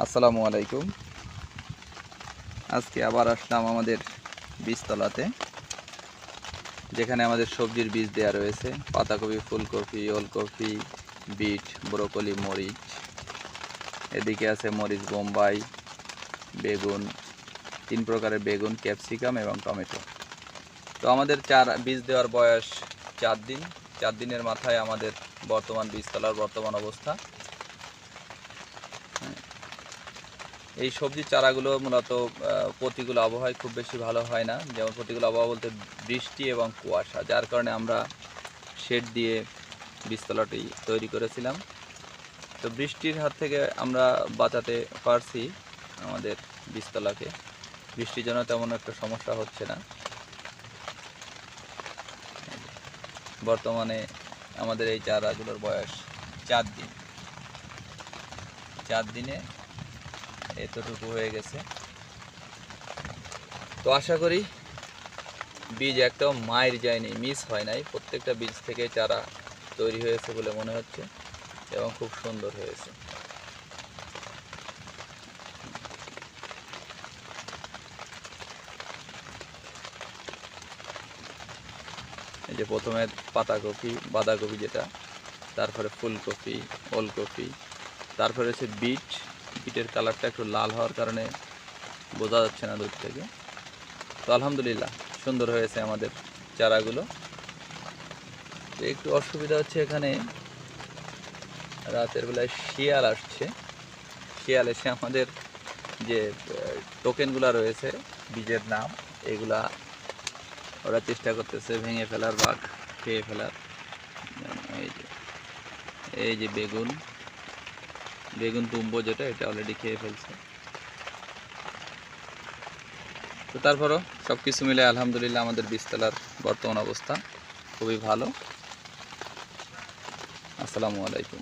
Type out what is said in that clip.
আসসালামু আলাইকুম। আজকে আবার আসলাম আমাদের বীজতলাতে, যেখানে আমাদের সবজির বীজ দেওয়া রয়েছে। পাতাকপি, ফুলকপি, ওলকপি, বিট, ব্রোকলি, মরিচ, এদিকে আছে মরিচ বোম্বাই, বেগুন, 3 প্রকারের বেগুন, ক্যাপসিকাম এবং টমেটো। তো আমাদের বীজ দেওয়ার বয়স 4 দিন। 4 দিনের মাথায় আমাদের বর্তমান বীজতলার বর্তমান অবস্থা। এই সবজির চারাগুলো মূলত প্রতিকূল আবহাওয়ায় খুব বেশি ভালো হয় না। যেমন প্রতিকূল আবহাওয়া বলতে বৃষ্টি এবং কুয়াশা, যার কারণে আমরা শেড দিয়ে বীজতলাটি তৈরি করেছিলাম। তো বৃষ্টির হাত থেকে আমরা বাঁচাতে পারছি আমাদের বীজতলাকে। বৃষ্টির জন্য তেমন একটা সমস্যা হচ্ছে না। বর্তমানে আমাদের এই চারাগুলোর বয়স 4 দিন। 4 দিনে এতটুকু হয়ে গেছে। তো আশা করি বীজ একটাও মায়ের যায়নি, মিস হয় নাই। প্রত্যেকটা বীজ থেকে চারা তৈরি হয়েছে বলে মনে হচ্ছে এবং খুব সুন্দর হয়েছে। এই যে প্রথমে পাতাকপি, বাঁধাকপি যেটা, তারপরে ফুলকপি, ওলকপি, তারপরে হচ্ছে বিট। বিটের কালারটা একটু লাল হওয়ার কারণে বোঝা যাচ্ছে না দূর থেকে। তো আলহামদুলিল্লাহ সুন্দর হয়েছে আমাদের চারাগুলো। একটু অসুবিধা হচ্ছে, এখানে রাতের বেলায় শিয়াল আসছে। শিয়াল এসে আমাদের যে টোকেনগুলো রয়েছে বীজের নাম, এগুলা ওরা চেষ্টা করতেছে ভেঙে ফেলার বা খেয়ে ফেলার। এই যে বেগুন, বেগুন তুম্বো যেটা, এটা অলরেডি খেয়ে ফেলছে। তো তারপরও সব কিছু মিলে আলহামদুলিল্লাহ আমাদের বীজতলার বর্তমান অবস্থা খুবই ভালো। আসসালামু আলাইকুম।